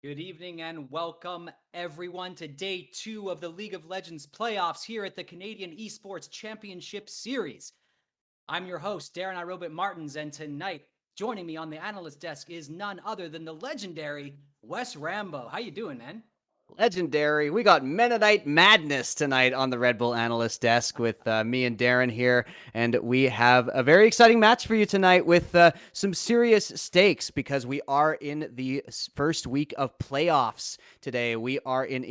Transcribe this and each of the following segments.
Good evening and welcome everyone to day 2 of the League of Legends playoffs here at the Canadian Esports Championship Series. I'm your host, Darren Irobit Martins, and tonight joining me on the analyst desk is none other than the legendary Wes Rambo. How you doing, man? Legendary. We got Mennonite Madness tonight on the Red Bull analyst desk with me and Darren here. And we have a very exciting match for you tonight with some serious stakes because we are in the first week of playoffs today. We are in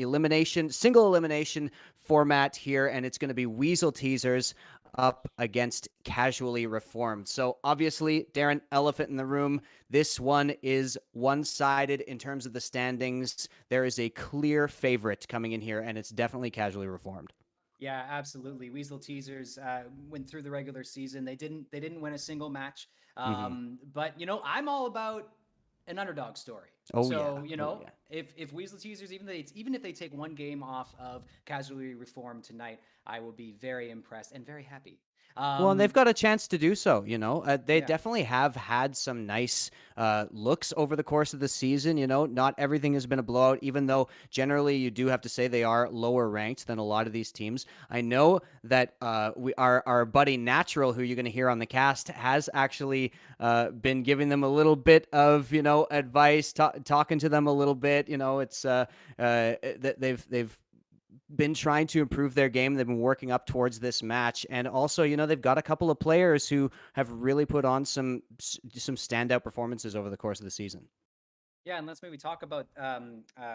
single elimination format here, and it's going to be Weasel Teasers up against Casually Reformed. So obviously, Darren, elephant in the room. This one is one-sided in terms of the standings. There is a clear favorite coming in here, and it's definitely Casually Reformed. Yeah, absolutely. Weasel Teasers went through the regular season. They didn't win a single match. Mm-hmm. But I'm all about an underdog story. Oh yeah, So oh yeah. if Weasel Teasers even if they take one game off of Casually Reformed tonight, I will be very impressed and very happy. Well, and they've Um, got a chance to do so. They yeah, definitely have had some nice looks over the course of the season. Not everything has been a blowout, even though generally you do have to say they are lower ranked than a lot of these teams. I know that our buddy Natural, who you're going to hear on the cast, has actually been giving them a little bit of advice, talking to them a little bit. They've been trying to improve their game. They've been working up towards this match, and also, they've got a couple of players who have really put on some standout performances over the course of the season. yeah, and let's maybe talk about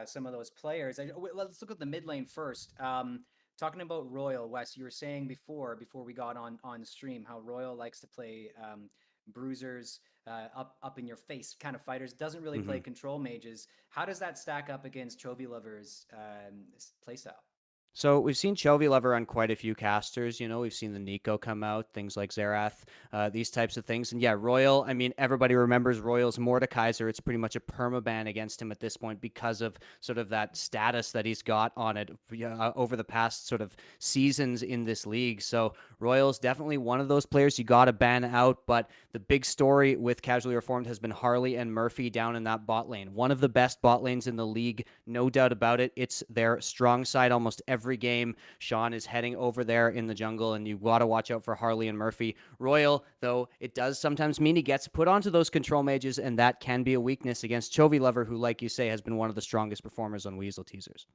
some of those players. Let's look at the mid lane first. Talking about Royal West, you were saying before we got on stream how Royal likes to play bruisers, up in your face kind of fighters. Doesn't really Mm-hmm. play control mages. How does that stack up against Chovy Lover's playstyle? So we've seen Chovy Lover on quite a few casters. We've seen the Nico come out, things like Xerath, these types of things. And yeah, Royal, I mean, everybody remembers Royal's Mordekaiser. It's pretty much a permaban against him at this point because of sort of that status that he's got on it over the past sort of seasons in this league. So Royal's definitely one of those players you got to ban out. But the big story with Casually Reformed has been Harley and Murphy down in that bot lane. One of the best bot lanes in the league, no doubt about it. It's their strong side almost every game. Sean is heading over there in the jungle, and you got to watch out for Harley and Murphy. Royal, though, it does sometimes mean he gets put onto those control mages, and that can be a weakness against Chovy Lover, who, like you say, has been one of the strongest performers on Weasel Teasers.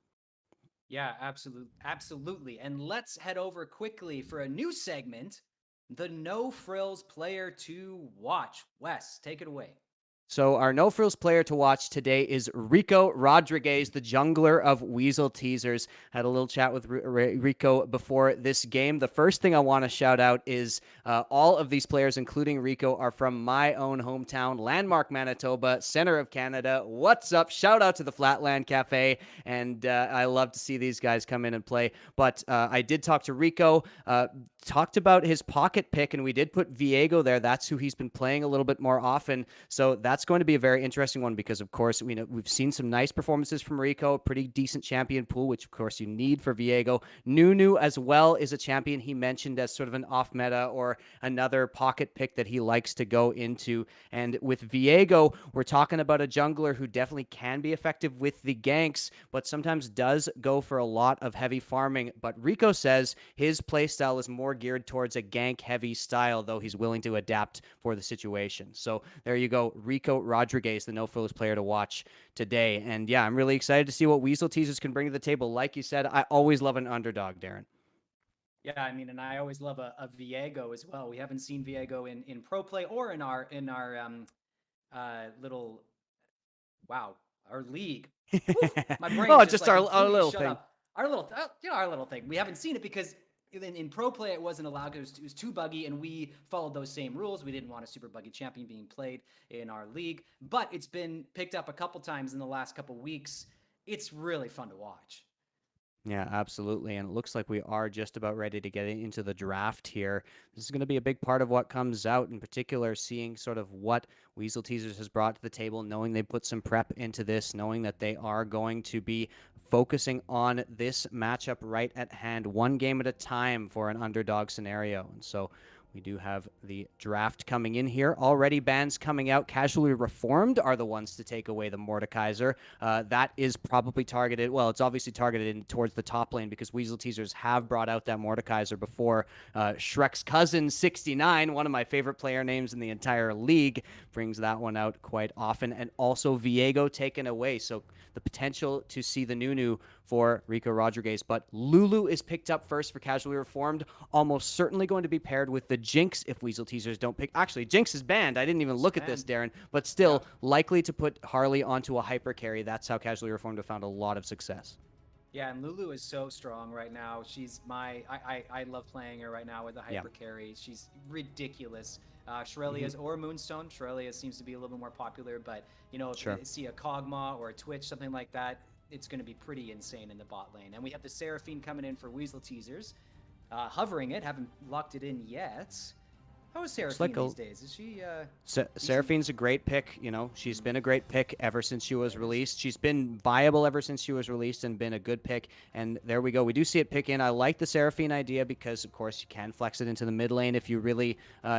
Yeah, absolutely. And let's head over quickly for a new segment, the No Frills player to watch. Wes, take it away. So our no frills player to watch today is Rico Rodriguez, the jungler of Weasel Teasers. Had a little chat with Rico before this game. The first thing I want to shout out is all of these players, including Rico, are from my own hometown, Landmark, Manitoba, center of Canada. What's up? Shout out to the Flatland Cafe, and I love to see these guys come in and play. But I did talk to Rico, talked about his pocket pick, and we did put Viego there. That's who he's been playing a little bit more often. So that's going to be a very interesting one because, of course, we've seen some nice performances from Rico, a pretty decent champion pool, which, of course, you need for Viego. Nunu, as well, is a champion he mentioned as sort of an off meta or another pocket pick that he likes to go into. And with Viego, we're talking about a jungler who definitely can be effective with the ganks, but sometimes does go for a lot of heavy farming. But Rico says his playstyle is more geared towards a gank heavy style, though he's willing to adapt for the situation. So there you go. Rico Rodriguez, the no frills player to watch today. And yeah, I'm really excited to see what Weasel Teasers can bring to the table. Like you said, I always love an underdog, Darren. Yeah, I mean, and I always love a Viego as well. We haven't seen Viego in pro play or in our little wow, our league. Whew, my brain Oh, just just like our completely little shut thing. up. Our little, our little thing. We haven't seen it because in pro play it wasn't allowed because it was too buggy, and we followed those same rules. We didn't want a super buggy champion being played in our league, but it's been picked up a couple times in the last couple weeks. It's really fun to watch. Yeah, absolutely. And it looks like we are just about ready to get into the draft here. This is going to be a big part of what comes out, in particular, seeing sort of what Weasel Teasers has brought to the table, knowing they put some prep into this, knowing that they are going to be focusing on this matchup right at hand, one game at a time for an underdog scenario. And so We do have the draft coming in here. Already bans coming out. Casually Reformed are the ones to take away the Mordekaiser. That is probably targeted. Well, it's obviously targeted towards the top lane because Weasel Teasers have brought out that Mordekaiser before. Shrek's cousin, 69, one of my favorite player names in the entire league, brings that one out quite often. And also Viego taken away. So the potential to see the Nunu for Rico Rodriguez. But Lulu is picked up first for Casually Reformed. Almost certainly going to be paired with the Jinx if Weasel Teasers don't pick. Actually, Jinx is banned. I didn't even look at this, Darren. But still, likely to put Harley onto a hyper carry. That's how Casually Reformed have found a lot of success. Yeah, and Lulu is so strong right now. She's I love playing her right now with the hyper carry. She's ridiculous. Shirelia's or Moonstone. Shirelia seems to be a little bit more popular, but if you see a Kog'Maw or a Twitch, something like that, it's going to be pretty insane in the bot lane. And we have the Seraphine coming in for Weasel Teasers. Hovering it, haven't locked it in yet. How is Seraphine these days? Is she Seraphine's a great pick. She's been a great pick ever since she was released. She's been viable ever since she was released and been a good pick. And there we go. We do see it pick in. I like the Seraphine idea because, of course, you can flex it into the mid lane if you really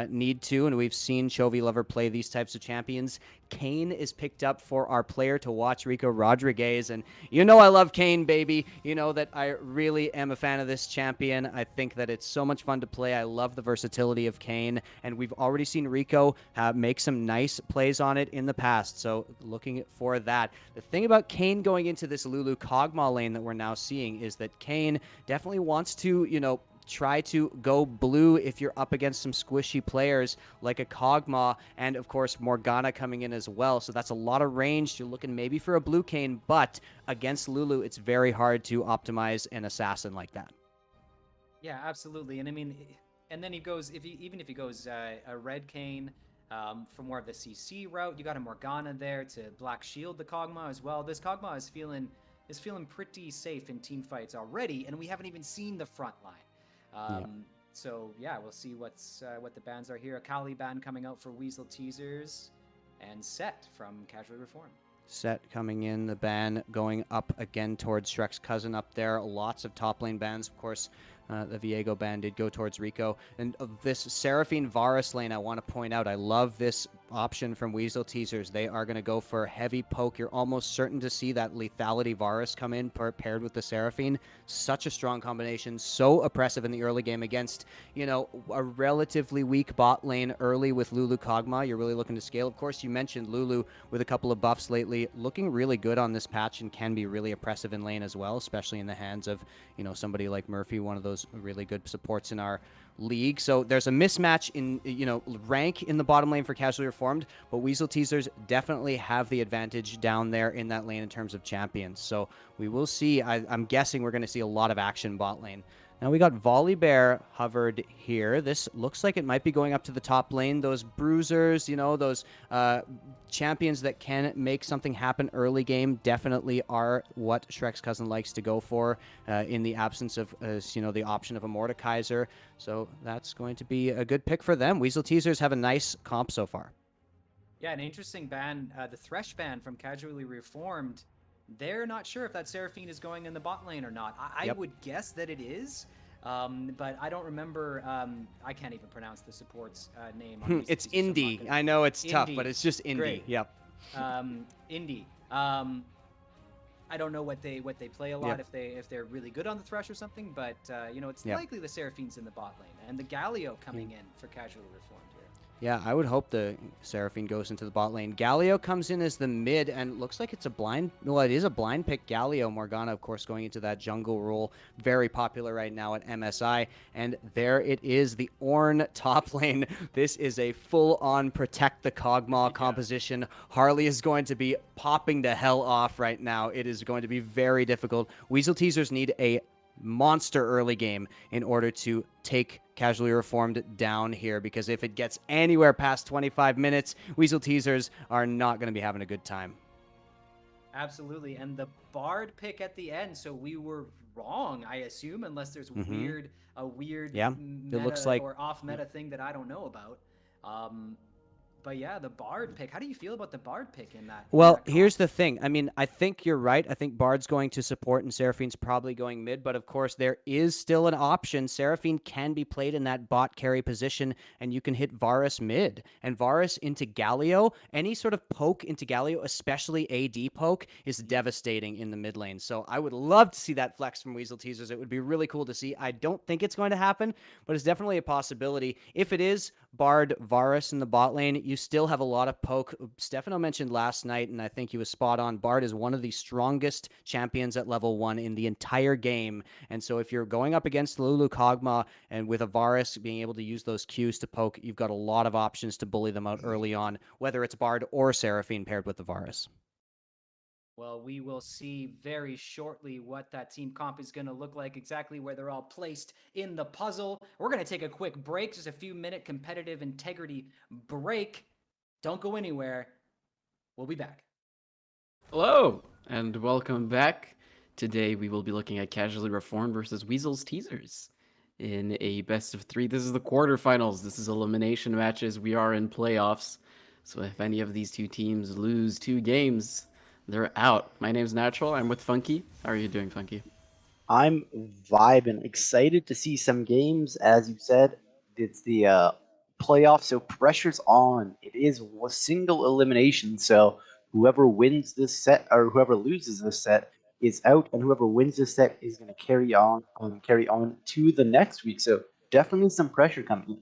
need to. And we've seen Chovy Lover play these types of champions. Kayn is picked up for our player to watch, Rico Rodriguez. And I love Kayn, baby. You know that I really am a fan of this champion. I think that it's so much fun to play. I love the versatility of Kayn. And we've already seen Rico make some nice plays on it in the past. So looking for that. The thing about Kayn going into this Lulu Kog'Maw lane that we're now seeing is that Kayn definitely wants to, try to go blue if you're up against some squishy players like a Kog'Maw, and of course Morgana coming in as well. So that's a lot of range. You're looking maybe for a blue Kayn, but against Lulu, it's very hard to optimize an assassin like that. Yeah, absolutely. And I mean, and then he goes even if he goes a red Kayn for more of the CC route, you got a Morgana there to black shield the Kog'Maw as well. This Kog'Maw is feeling pretty safe in team fights already, and we haven't even seen the front line. So yeah, we'll see what the bans are here. A Kali ban coming out for Weasel Teasers, and Set from Casually Reformed. Set coming in, the ban going up again towards Shrek's cousin up there. Lots of top lane bans, of course. The Viego ban did go towards Rico. And this Seraphine Varus lane, I want to point out, I love this option from Weasel Teasers. They are going to go for heavy poke. You're almost certain to see that lethality Varus come in paired with the Seraphine. Such a strong combination, so oppressive in the early game against, a relatively weak bot lane early with Lulu Kog'Maw. You're really looking to scale. Of course, you mentioned Lulu with a couple of buffs lately, looking really good on this patch and can be really oppressive in lane as well, especially in the hands of, somebody like Murphy, one of those really good supports in our league. So there's a mismatch in rank in the bottom lane for Casually Reformed, but Weasel Teasers definitely have the advantage down there in that lane in terms of champions. So we will see. I'm guessing we're going to see a lot of action bot lane. Now we got Volibear hovered here. This looks like it might be going up to the top lane. Those bruisers, those champions that can make something happen early game definitely are what Shrek's cousin likes to go for in the absence of, the option of a Mordekaiser. So that's going to be a good pick for them. Weasel Teasers have a nice comp so far. Yeah, an interesting ban, the Thresh ban from Casually Reformed. They're not sure if that Seraphine is going in the bot lane or not. I would guess that it is, but I don't remember. I can't even pronounce the support's name. It's Indy. I know it's tough, but it's just Indy. Great. Yep. Indy. I don't know what they play a lot if they're really good on the Thresh or something, but it's likely the Seraphine's in the bot lane and the Galio coming in for Casually Reformed here. Yeah, I would hope the Seraphine goes into the bot lane. Galio comes in as the mid, and looks like it's a blind... Well, it is a blind pick. Galio, Morgana, of course, going into that jungle role. Very popular right now at MSI. And there it is, the Ornn top lane. This is a full-on protect the Kog'Maw composition. Harley is going to be popping the hell off right now. It is going to be very difficult. Weasel Teasers need a monster early game in order to take Casually Reformed down here, because if it gets anywhere past 25 minutes, Weasel Teasers are not going to be having a good time. Absolutely. And the Bard pick at the end, so we were wrong, I assume, unless there's a weird it looks like or off meta thing that I don't know about. But yeah, the Bard pick. How do you feel about the Bard pick in that Well, comp? here's the thing. I mean, I think you're right. I think Bard's going to support and Seraphine's probably going mid, but of course, there is still an option. Seraphine can be played in that bot carry position, and you can hit Varus mid. And Varus into Galio, any sort of poke into Galio, especially AD poke, is devastating in the mid lane. So I would love to see that flex from Weasel Teasers. It would be really cool to see. I don't think it's going to happen, but it's definitely a possibility. If it is Bard Varus in the bot lane, you still have a lot of poke. Stefano mentioned last night, and I think he was spot on. Bard is one of the strongest champions at level 1 in the entire game. And so if you're going up against Lulu Kog'Maw and with a Varus being able to use those Qs to poke, you've got a lot of options to bully them out early on, whether it's Bard or Seraphine paired with the Varus. Well, we will see very shortly what that team comp is going to look like, exactly where they're all placed in the puzzle. We're going to take a quick break, just a few minute competitive integrity break. Don't go anywhere. We'll be back. Hello, and welcome back. Today we will be looking at Casually Reformed versus Weasel's Teasers in a best of 3. This is the quarterfinals. This is elimination matches. We are in playoffs. So if any of these two teams lose 2 games, they're out. My name's Natural. I'm with Funky. How are you doing, Funky? I'm vibing, excited to see some games. As you said, it's the playoffs, so pressure's on. It is a single elimination, so whoever wins this set or whoever loses this set is out, and whoever wins this set is going to carry on to the next week. So definitely some pressure coming.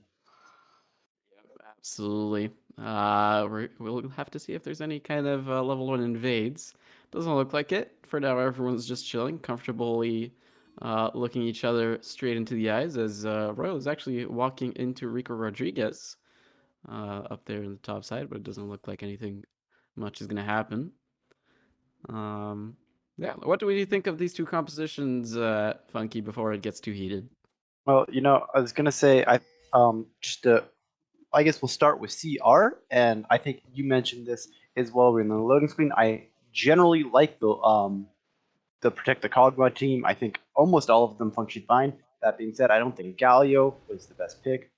Absolutely. We'll have to see if there's any kind of level 1 invades. Doesn't look like it. For now, everyone's just chilling, comfortably looking each other straight into the eyes as Royal is actually walking into Rico Rodriguez up there in the top side, but it doesn't look like anything much is going to happen. Yeah, what do we think of these two compositions, Funky, before it gets too heated? Well, I was gonna say I guess we'll start with CR, and I think you mentioned this as well. We're in the loading screen. I generally like the Protect the Kog'Maw team. I think almost all of them function fine. That being said, I don't think Galio was the best pick.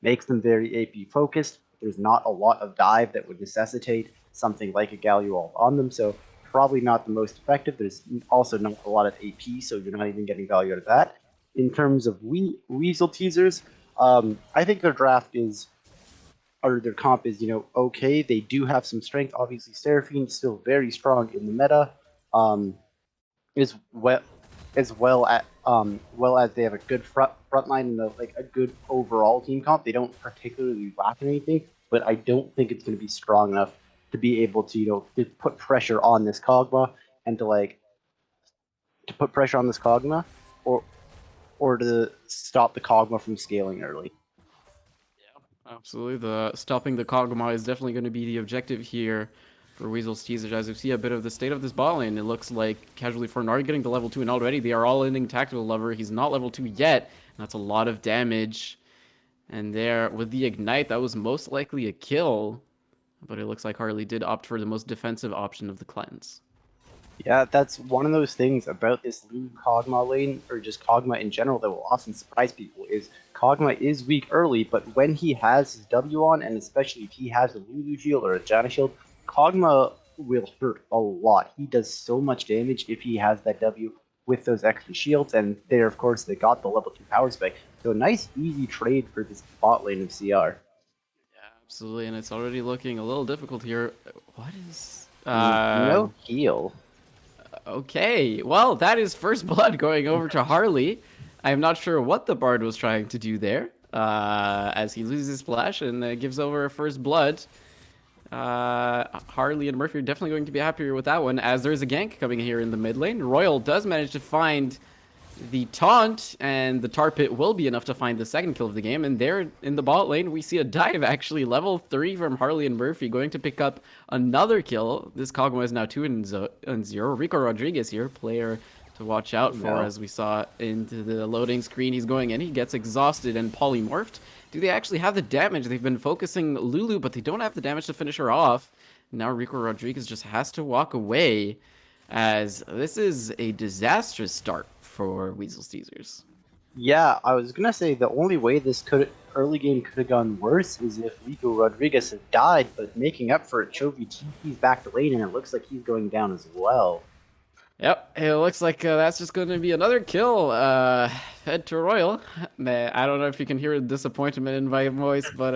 Makes them very AP focused. There's not a lot of dive that would necessitate something like a Galio all on them, so probably not the most effective. There's also not a lot of AP, so you're not even getting value out of that. In terms of Weasel Teasers, I think their draft is or their comp is okay. They do have some strength. Obviously, Seraphine is still very strong in the meta. Is well well as they have a good front line and a good overall team comp. They don't particularly lack anything, but I don't think it's going to be strong enough to be able to put pressure on this Kog'Maw and to put pressure on this Kog'Maw or or to stop the Kog'Maw from scaling early. Absolutely. The stopping the Kog'Maw is definitely going to be the objective here for Weasel's Teasers. As you see a bit of the state of this bot lane, it looks like Casually Formed are getting to level 2, and already they are all ending Tactical Lover. He's not level 2 yet, and that's a lot of damage. And there, with the Ignite, that was most likely a kill, but it looks like Harley did opt for the most defensive option of the cleanse. Yeah, that's one of those things about this Lulu Kog'Maw lane, or just Kog'Maw in general, that will often surprise people, is Kog'Maw is weak early, but when he has his W on, and especially if he has a Lulu shield or a Janna shield, Kog'Maw will hurt a lot. He does so much damage if he has that W with those extra shields, and there, of course, they got the level 2 power spec. So a nice, easy trade for this bot lane of CR. Absolutely, and it's already looking a little difficult here. What is... No heal. Okay, well, that is first blood going over to Harley. I'm not sure what the Bard was trying to do there, as he loses flash and gives over first blood. Harley and Murphy are definitely going to be happier with that one, as there's a gank coming here in the mid lane. Royal does manage to find the taunt, and the tar pit will be enough to find the second kill of the game. And there in the bot lane, we see a dive, actually, level 3 from Harley and Murphy, going to pick up another kill. This Kog'Maw is now 2-0. Rico Rodriguez here, player to watch out for, as we saw into the loading screen. He's going in, he gets exhausted and polymorphed. Do they actually have the damage? They've been focusing Lulu, but they don't have the damage to finish her off. Now Rico Rodriguez just has to walk away, as this is a disastrous start for Weasel's Teasers. Yeah, I was gonna say the only way this early game could have gone worse is if Rico Rodriguez had died, but making up for it, Chovy TP's back to lane, and it looks like he's going down as well. Yep, it looks like that's just going to be another kill fed to Royal. Man, I don't know if you can hear the disappointment in my voice, but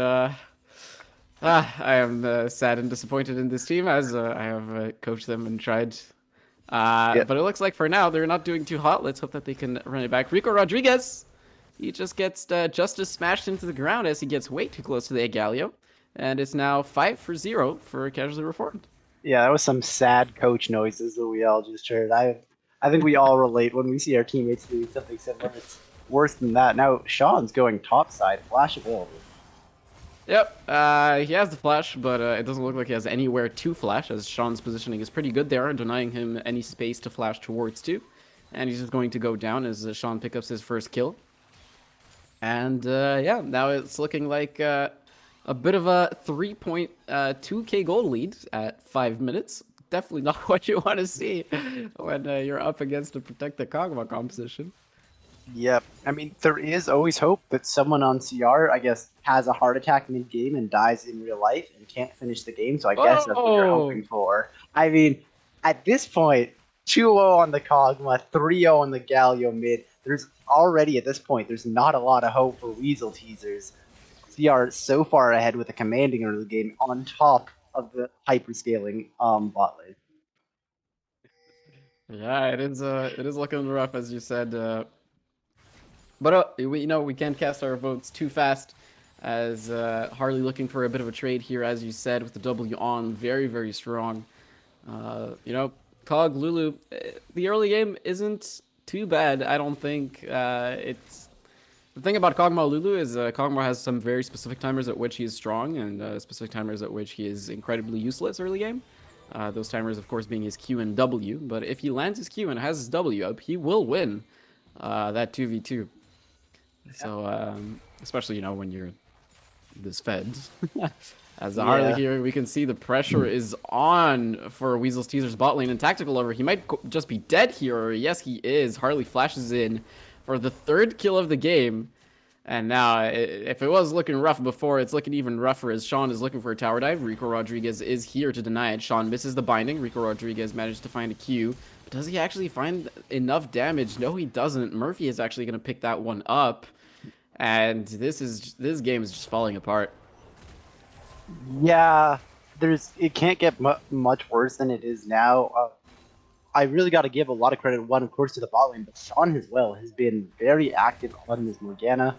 I am sad and disappointed in this team as I have coached them and tried. Yeah, But it looks like for now they're not doing too hot. Let's hope that they can run it back. Rico Rodriguez, he just gets Justice smashed into the ground as he gets way too close to the Galio. And it's now 5-0 for Casually Reformed. yeah, that was some sad coach noises that we all just heard. I think we all relate when we see our teammates doing something similar. It's worse than that. Now Sean's going topside, flash available. Yep, he has the flash, but it doesn't look like he has anywhere to flash, as Sean's positioning is pretty good there, denying him any space to flash towards to. And he's just going to go down as Sean picks up his first kill. And yeah, now it's looking like a bit of a 3.2k gold lead at 5 minutes. Definitely not what you want to see when you're up against a Protect the Kog'Maw composition. Yep. I mean, there is always hope that someone on CR, I guess, has a heart attack mid-game and dies in real life and can't finish the game. So I guess that's what you're hoping for. I mean, at this point, 2-0 on the Kog'Maw, 3-0 on the Galio mid. There's already, at this point, there's not a lot of hope for Weasel Teasers. CR is so far ahead with a commanding early game on top of the hyperscaling bot lane. Yeah, it is looking rough, as you said. But we can't cast our votes too fast, as Harley looking for a bit of a trade here, as you said, with the W on, very, very strong. Cog, Lulu, the early game isn't too bad. I don't think it's... The thing about Kog'Maw Lulu is Kog'Maw has some very specific timers at which he is strong, and specific timers at which he is incredibly useless early game. Those timers, of course, being his Q and W. But if he lands his Q and has his W up, he will win that 2v2. So, especially, when you're this fed. As the Harley here, we can see the pressure is on for Weasel's Teasers bot lane and Tactical over. He might just be dead here, or yes, he is. Harley flashes in for the third kill of the game. And now, if it was looking rough before, it's looking even rougher as Sean is looking for a tower dive. Rico Rodriguez is here to deny it. Sean misses the binding. Rico Rodriguez managed to find a Q. But does he actually find enough damage? No, he doesn't. Murphy is actually going to pick that one up. And this game is just falling apart. Yeah, it can't get much worse than it is now. I really got to give a lot of credit, one, of course, to the bot lane, but Sean as well has been very active on his Morgana.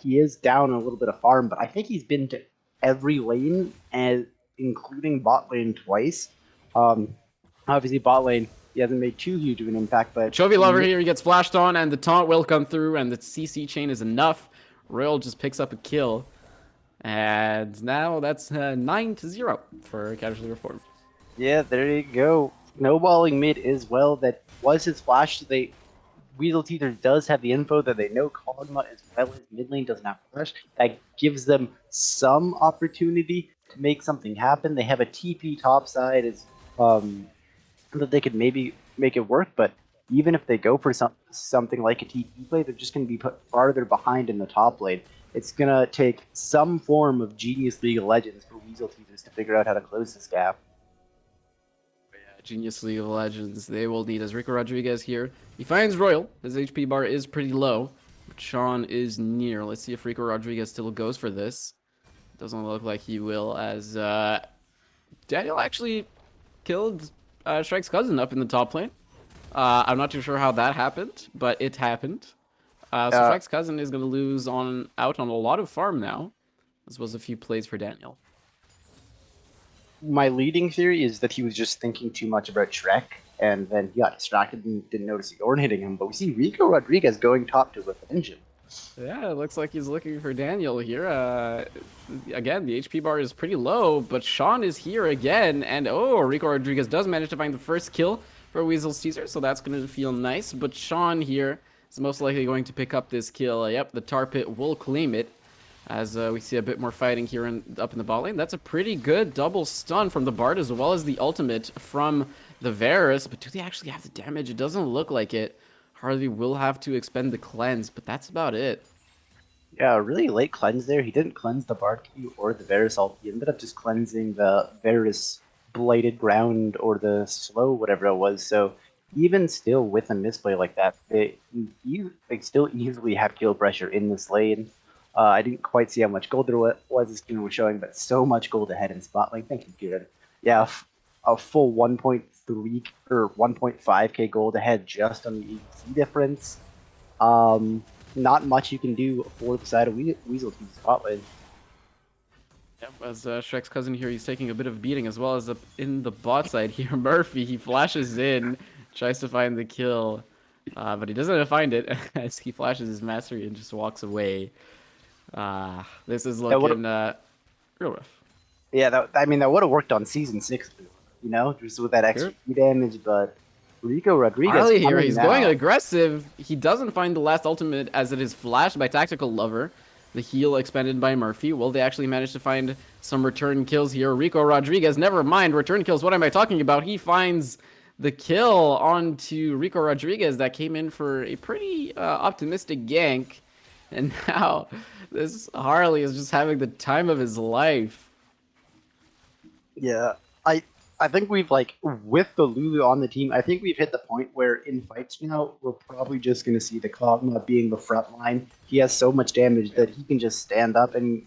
He is down a little bit of farm, but I think he's been to every lane, and including bot lane twice. Obviously, bot lane, he hasn't made too huge of an impact, but... Chovy Lover here, he gets flashed on, and the taunt will come through, and the CC chain is enough. Royal just picks up a kill. And now that's 9-0 for Casually Reformed. Yeah, there you go. Snowballing mid as well. That was his flash. Weasel Teasers does have the info that they know Kog'Maw as well as mid lane doesn't have flash. That gives them some opportunity to make something happen. They have a TP topside as that they could maybe make it work, but even if they go for something like a TP play, they're just going to be put farther behind in the top lane. It's going to take some form of genius League of Legends for Weasel Teasers to figure out how to close this gap. Genius League of Legends, they will need, as Rico Rodriguez here. He finds Royal. His HP bar is pretty low, but Sean is near. Let's see if Rico Rodriguez still goes for this. Doesn't look like he will, as Daniel actually killed Strike's cousin up in the top lane. I'm not too sure how that happened, but it happened. So Strike's cousin is going to lose out on a lot of farm now. This was a few plays for Daniel. My leading theory is that he was just thinking too much about Shrek, and then he got distracted and didn't notice Yorn hitting him. But we see Rico Rodriguez going top to revenge him. Yeah, it looks like he's looking for Daniel here. Again, the HP bar is pretty low, but Sean is here again. And Rico Rodriguez does manage to find the first kill for Weasel's Teaser, so that's going to feel nice. But Sean here is most likely going to pick up this kill. Yep, the tar pit will claim it. As we see a bit more fighting here up in the bot lane. That's a pretty good double stun from the Bard as well as the ultimate from the Varus. But do they actually have the damage? It doesn't look like it. Harley will have to expend the cleanse, but that's about it. Yeah, really late cleanse there. He didn't cleanse the Bard Q or the Varus ult. He ended up just cleansing the Varus Blighted Ground or the Slow, whatever it was. So even still with a misplay like that, they still easily have kill pressure in this lane. I didn't quite see how much gold there was this game was showing, but so much gold ahead in spot lane. Thank you, Kieran. Yeah, a full 1.3 or 1.5k gold ahead just on the AC difference. Not much you can do for the side of Weasel Team Scotland. Yep, as Shrek's cousin here, he's taking a bit of beating, as well as up in the bot side here. Murphy, he flashes in, tries to find the kill, but he doesn't find it as he flashes his mastery and just walks away. This is looking real rough. Yeah, that would have worked on season 6, you know, just with that extra Sure. damage. But Rico Rodriguez Harley here, coming he's now. going aggressive. He doesn't find the last ultimate as it is flashed by Tactical Lover. The heal expended by Murphy. Will they actually manage to find some return kills here? Rico Rodriguez, never mind return kills. What am I talking about? He finds the kill onto Rico Rodriguez that came in for a pretty optimistic gank. And now this Harley is just having the time of his life. Yeah, I think we've with the Lulu on the team, I think we've hit the point where in fights now we're probably just going to see the Kog'Maw being the front line. He has so much damage that he can just stand up and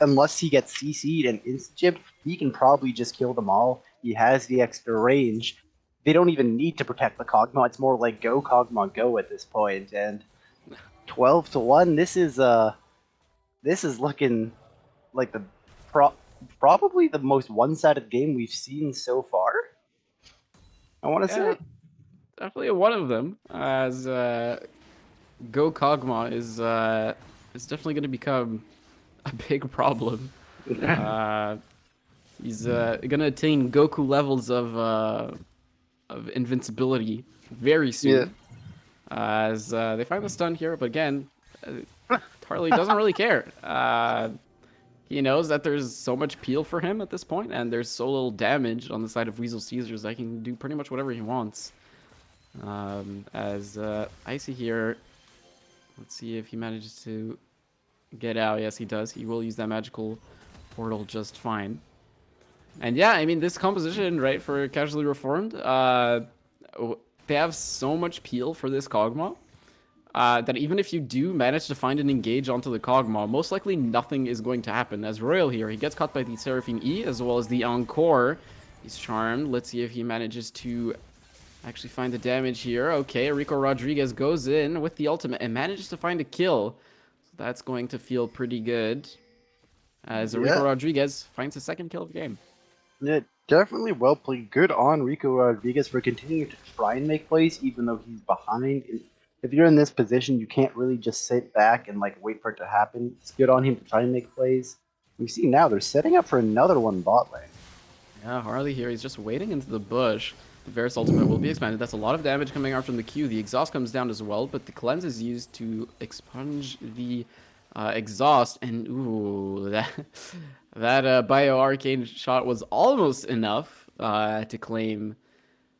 unless he gets CC'd and instant he can probably just kill them all. He has the extra range. They don't even need to protect the Kog'Maw. It's more like go Kog'Maw go at this point. And 12-1. This is looking like probably the most one-sided game we've seen so far. I want to Yeah, say. definitely one of them. As Go Kog'Maw is definitely going to become a big problem. He's gonna attain Goku levels of invincibility very Yeah. soon. As they find the stun here, but again, Harley doesn't really care. He knows that there's so much peel for him at this point, and there's so little damage on the side of Weasel Teasers that he can do pretty much whatever he wants. As Icy here, let's see if he manages to get out. Yes, he does. He will use that magical portal just fine. And yeah, I mean, this composition, right, for Casually Reformed, they have so much peel for this Kog'Maw that even if you do manage to find an engage onto the Kog'Maw, most likely nothing is going to happen. As Royal here, he gets caught by the Seraphine E as well as the Encore. He's charmed. Let's see if he manages to actually find the damage here. Okay, Rico Rodriguez goes in with the ultimate and manages to find a kill. So that's going to feel pretty good. As Rico Rodriguez finds his second kill of the game. Yeah, definitely well played. Good on Rico Rodriguez for continuing to try and make plays, even though he's behind. If you're in this position, you can't really just sit back and wait for it to happen. It's good on him to try and make plays. We see now they're setting up for another one bot lane. Yeah, Harley here, he's just waiting into the bush. The Varus ultimate will be expanded. That's a lot of damage coming out from the Q. The exhaust comes down as well, but the cleanse is used to expunge the exhaust. And ooh, that bio arcane shot was almost enough to claim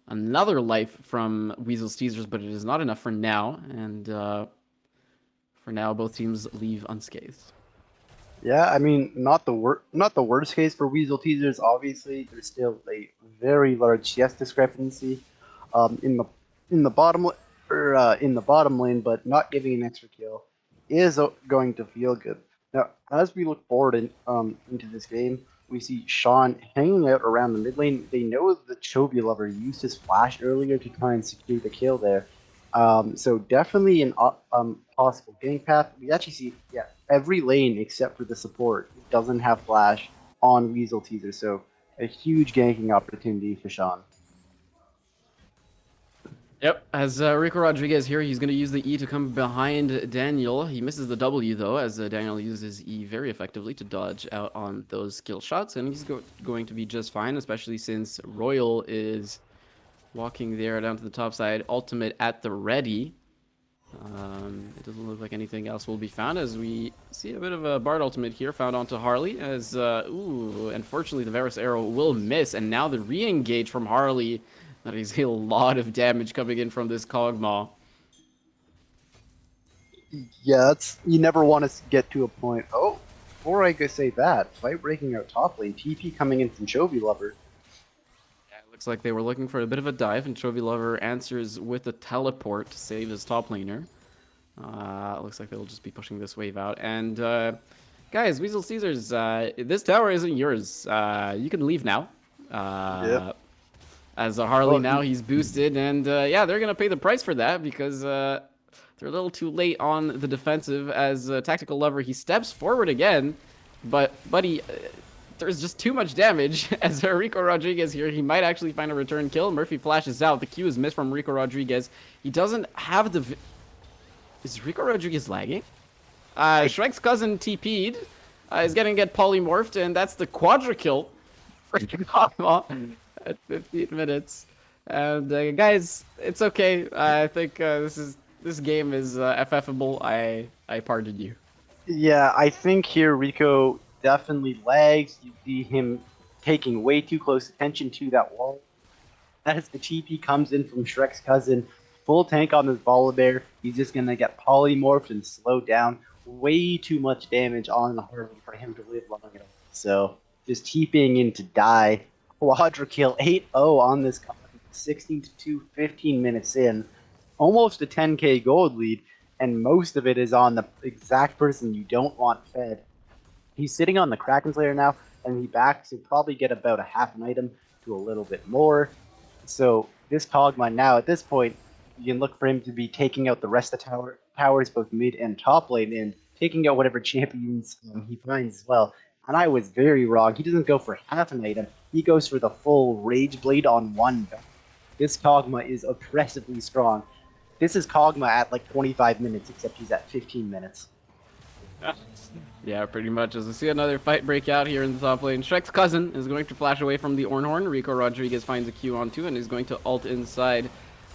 another life from Weasel's Teasers, but it is not enough for now. And for now, both teams leave unscathed. Yeah, I mean, not the worst case for Weasel Teasers. Obviously, there's still a very large CS discrepancy in the bottom in the bottom lane, but not giving an extra kill is going to feel good. Now, as we look forward into this game, we see Sean hanging out around the mid lane. They know that Chovy Lover used his flash earlier to try and secure the kill there. So definitely an possible gank path. We actually see, every lane except for the support doesn't have flash on Weasel Teaser, so a huge ganking opportunity for Sean. Yep, as Rico Rodriguez here, he's going to use the E to come behind Daniel. He misses the W, though, as Daniel uses E very effectively to dodge out on those skill shots, and he's going to be just fine, especially since Royal is walking there down to the top side, ultimate at the ready. It doesn't look like anything else will be found, as we see a bit of a Bard ultimate here found onto Harley, as, ooh, unfortunately the Varus arrow will miss, and now the re-engage from Harley That is a lot of damage coming in from this Kog'Maw. Yeah, you never want to get to a point. Oh, before I could say that, fight breaking out top lane, TP coming in from Chovy Lover. Yeah, it looks like they were looking for a bit of a dive, and Chovy Lover answers with a teleport to save his top laner. Looks like they'll just be pushing this wave out. And guys, Weasel Caesars, this tower isn't yours. You can leave now. Yep. As a Harley Well, now, he's boosted, and yeah, they're gonna pay the price for that because they're a little too late on the defensive. As Tactical Lover, he steps forward again, but buddy, there's just too much damage. As Rico Rodriguez here, he might actually find a return kill. Murphy flashes out. The Q is missed from Rico Rodriguez. He doesn't have the. Is Rico Rodriguez lagging? Shrek's cousin TP'd. Is gonna get polymorphed, and that's the quadra kill for Kog'Maw at 15 minutes. And guys, it's okay. I think this game is FFable. I pardon you. yeah, I think here Rico definitely lags. You see him taking way too close attention to that wall. As the TP comes in from Shrek's cousin, full tank on this Volibear, he's just gonna get polymorphed and slowed down. Way too much damage on Harvey for him to live long enough. So just TPing in to die. Quadra kill 8-0 on this 16-2, 15 minutes in. Almost a 10k gold lead, and most of it is on the exact person you don't want fed. He's sitting on the Kraken Slayer now, and he backs to probably get about a half an item to a little bit more. So this Kog'Maw now, at this point, you can look for him to be taking out the rest of the towers, both mid and top lane, and taking out whatever champions he finds as well. And I was very wrong. He doesn't go for half an item. He goes for the full Rage Blade on one. This Kog'Maw is oppressively strong. This is Kog'Maw at like 25 minutes, except he's at 15 minutes. Yeah, pretty much. As we see another fight break out here in the top lane, Shrek's cousin is going to flash away from the Ornhorn. Rico Rodriguez finds a Q onto and is going to ult inside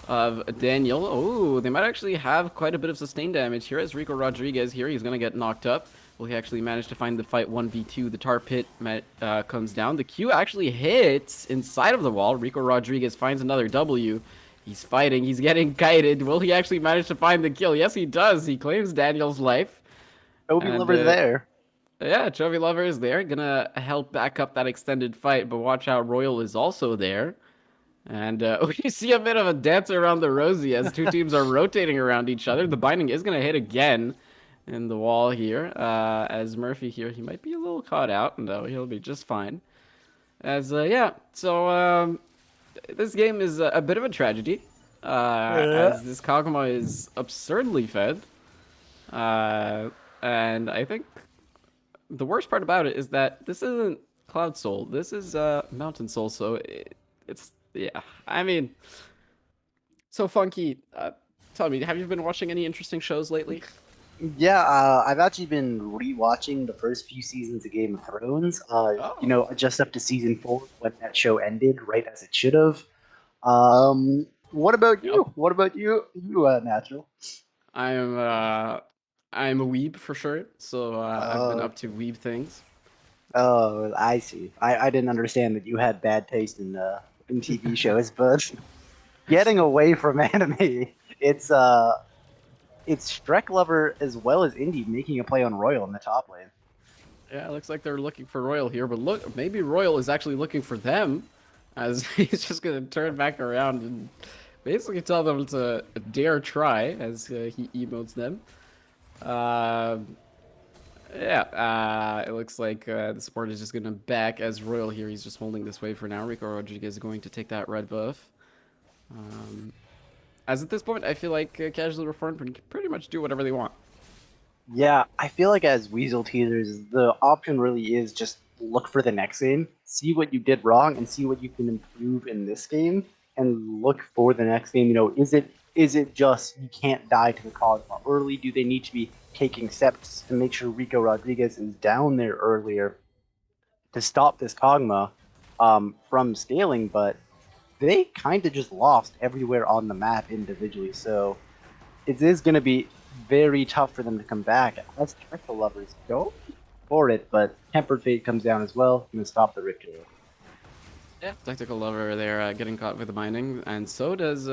of Daniel. Oh, they might actually have quite a bit of sustained damage here as Rico Rodriguez here. He's going to get knocked up. Will he actually manage to find the fight 1v2? The tar pit comes down. The Q actually hits inside of the wall. Rico Rodriguez finds another W. He's fighting. He's getting kited. Will he actually manage to find the kill? Yes, he does. He claims Daniel's life. Chovy Lover's there. Yeah, Chovy Lover is there. Gonna help back up that extended fight, but watch out, Royal is also there. And we see a bit of a dance around the rosy as two teams are rotating around each other. The binding is gonna hit again in the wall here. As Murphy here, he might be a little caught out, and he'll be just fine. As, yeah, so this game is a bit of a tragedy. As this Kog'Maw is absurdly fed. And I think the worst part about it is that this isn't Cloud Soul. This is Mountain Soul. So it's yeah. I mean, so Funky. Tell me, have you been watching any interesting shows lately? Yeah, I've actually been rewatching the first few seasons of Game of Thrones. You know, just up to season 4 when that show ended, right as it should have. What about you? Yep. What about you, Natural? I'm a weeb for sure. So I've been up to weeb things. Oh, I see. I didn't understand that you had bad taste in TV shows, but getting away from anime, it's Shrek Lover as well as Indy making a play on Royal in the top lane. Yeah, it looks like they're looking for Royal here, but look, maybe Royal is actually looking for them, as he's just gonna turn back around and basically tell them to dare try, as he emotes them. Yeah, it looks like the support is just gonna back as Royal here. He's just holding this wave for now. Rico Rodriguez is going to take that red buff. As at this point, I feel like Casually Reformed can pretty much do whatever they want. Yeah, I feel like as Weasel Teasers, the option really is just look for the next game, see what you did wrong, and see what you can improve in this game, and look for the next game. You know, is it just you can't die to the Kog'Maw early? Do they need to be taking steps to make sure Rico Rodriguez is down there earlier to stop this Kog'Maw from scaling? But they kind of just lost everywhere on the map individually, so it is going to be very tough for them to come back. As Triple Lovers go for it, but Tempered Fate comes down as well and stop the Richter. Yeah, Tactical Lover there getting caught with the binding, and so does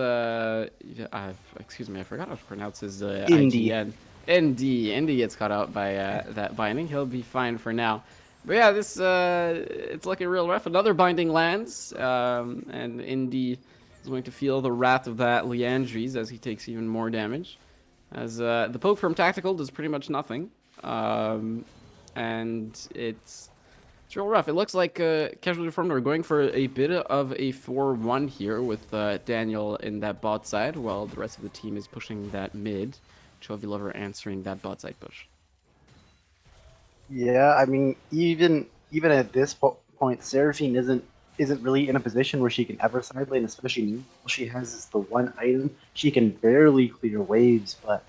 excuse me, I forgot how to pronounce his Indie. IGN. Indy gets caught out by that binding. He'll be fine for now. But yeah, this it's looking real rough. Another binding lands, and Indy is going to feel the wrath of that Leandries as he takes even more damage. As the poke from Tactical does pretty much nothing, and it's real rough. It looks like Casualty Reformed are going for a bit of a 4-1 here with Daniel in that bot side, while the rest of the team is pushing that mid. Chovy Lover answering that bot side push. Yeah, I mean, even at this point, Seraphine isn't really in a position where she can ever side lane, especially now. All she has is the one item. She can barely clear waves, but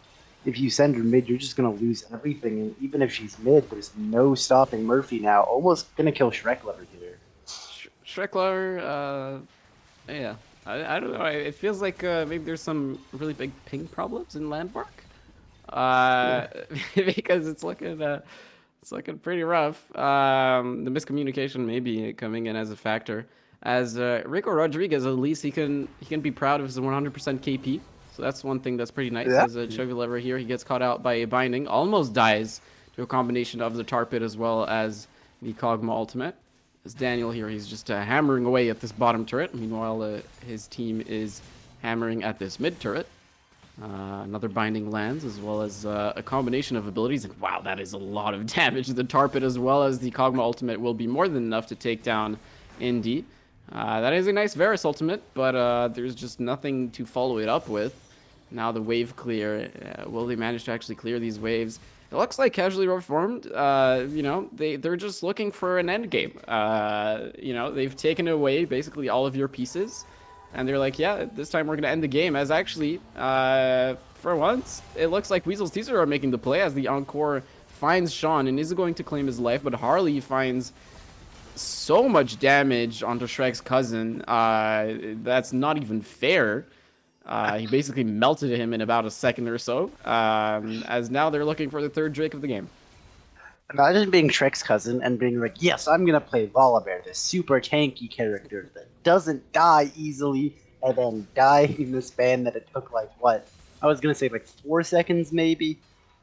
if you send her mid, you're just gonna lose everything. And even if she's mid, there's no stopping Murphy now. Almost gonna kill Shrek Lover here. Shrek Lover, yeah. I don't know. It feels like maybe there's some really big ping problems in Landmark. Because it's looking pretty rough. The miscommunication may be coming in as a factor. As Rico Rodriguez, at least he can be proud of his 100% KP. So that's one thing that's pretty nice. Yeah. As a Chevy Lever here, he gets caught out by a binding, almost dies to a combination of the tar pit as well as the Kog'Maw ultimate. As Daniel here, he's just hammering away at this bottom turret. Meanwhile, his team is hammering at this mid turret. Another binding lands, as well as a combination of abilities. And wow, that is a lot of damage. The tar pit as well as the Kog'Maw ultimate will be more than enough to take down Indy. That is a nice Varus ultimate, but there's just nothing to follow it up with. Now the wave clear. Will they manage to actually clear these waves? It looks like Casually Reformed, you know, they're just looking for an end game. You know, they've taken away basically all of your pieces. And they're like, yeah, this time we're going to end the game. As actually, for once, it looks like Weasel's Teasers are making the play as the Encore finds Sean and is going to claim his life. But Harley finds so much damage onto Shrek's cousin. That's not even fair. He basically melted him in about a second or so. As now they're looking for the third Drake of the game. Imagine being Shrek's cousin and being like, yes, I'm gonna play Volibear, this super tanky character that doesn't die easily, and then die in the span that it took, like, what? I was gonna say, like, 4 seconds, maybe?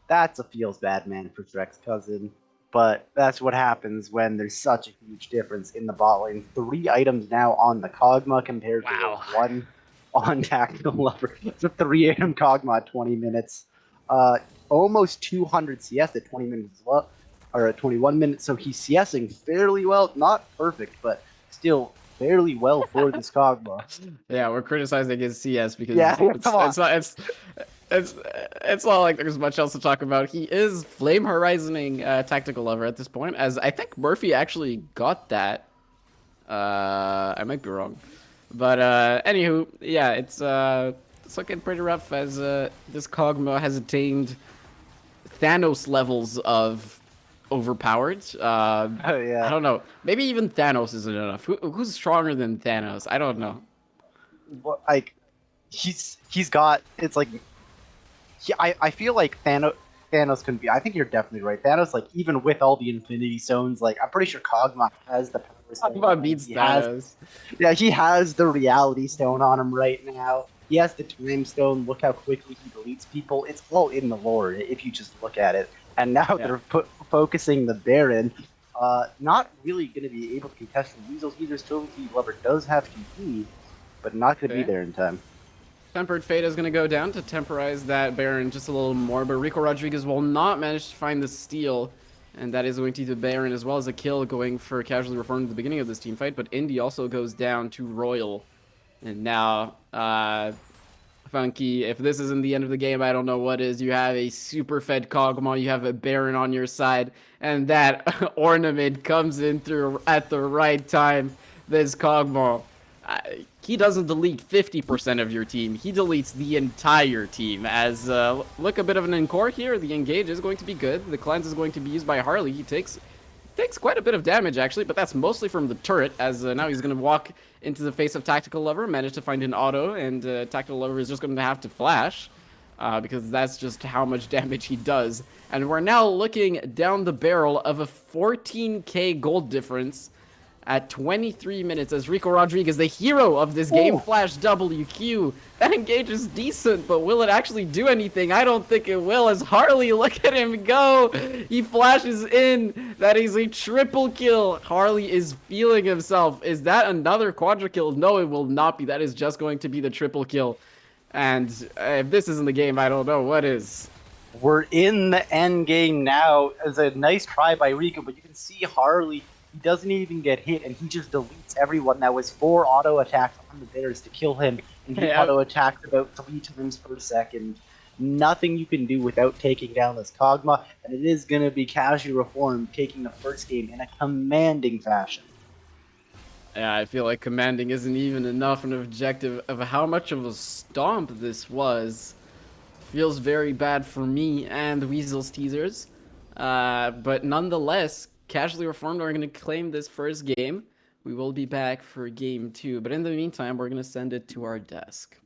That's a feels bad man for Shrek's cousin. But that's what happens when there's such a huge difference in the bot lane. 3 items now on the Kog'Maw compared to the 1 on Tactical Lover. It's a 3-item Kog'Maw at 20 minutes. Almost 200 CS at 20 minutes as well. Or at 21 minutes, so he's CSing fairly well. Not perfect, but still fairly well for this Kog'Maw. Yeah, we're criticizing his CS because it's not like there's much else to talk about. He is Flame Horizoning Tactical Lover at this point, as I think Murphy actually got that. I might be wrong. But anywho, yeah, it's looking pretty rough as this Kog'Maw has attained Thanos levels of overpowered. Oh yeah. I don't know. Maybe even Thanos isn't enough. Who's stronger than Thanos? I don't know. Well, like he's got. It's like I feel like Thanos can be. I think you're definitely right. Thanos, like even with all the Infinity Stones, like I'm pretty sure Kog'Maw has the power. Kog'Maw beats Thanos. Yeah, he has the Reality Stone on him right now. He has the Time Stone. Look how quickly he deletes people. It's all in the lore if you just look at it. And now they're focusing the Baron. Not really going to be able to contest the Weasel. Either Casualty Lover does have TP, but not going to be there in time. Tempered Fate is going to go down to temporize that Baron just a little more, but Rico Rodriguez will not manage to find the steal, and that is going to be the Baron as well as a kill going for Casually Reformed at the beginning of this team fight, but Indy also goes down to Royal. And now, Funky, if this isn't the end of the game, I don't know what is. You have a super fed Kog'Maw, you have a Baron on your side, and that ornament comes in through at the right time. This Kog'Maw, he doesn't delete 50% of your team. He deletes the entire team. As, look, a bit of an encore here. The engage is going to be good. The cleanse is going to be used by Harley. He takes quite a bit of damage, actually, but that's mostly from the turret, as now he's going to walk into the face of Tactical Lover, manage to find an auto, and Tactical Lover is just going to have to flash, because that's just how much damage he does. And we're now looking down the barrel of a 14k gold difference, at 23 minutes as Rico Rodriguez, the hero of this game, Ooh. flash WQ. That engage is decent, but will it actually do anything? I don't think it will, as Harley, look at him go. He flashes in. That is a triple kill. Harley is feeling himself. Is that another quadra kill? No, it will not be. That is just going to be the triple kill. And if this isn't the game, I don't know what is. We're in the end game now. It's a nice try by Rico, but you can see Harley, he doesn't even get hit, and he just deletes everyone. That was 4 auto attacks on the bidders to kill him, and he Yeah. auto attacked about 3 times per second. Nothing you can do without taking down this Kog'Maw, and it is going to be Casual Reform taking the first game in a commanding fashion. Yeah, I feel like commanding isn't even enough an objective of how much of a stomp this was. Feels very bad for me and Weasel's teasers. But nonetheless, Casually Reformed are going to claim this first game. We will be back for game 2. But in the meantime, we're going to send it to our desk.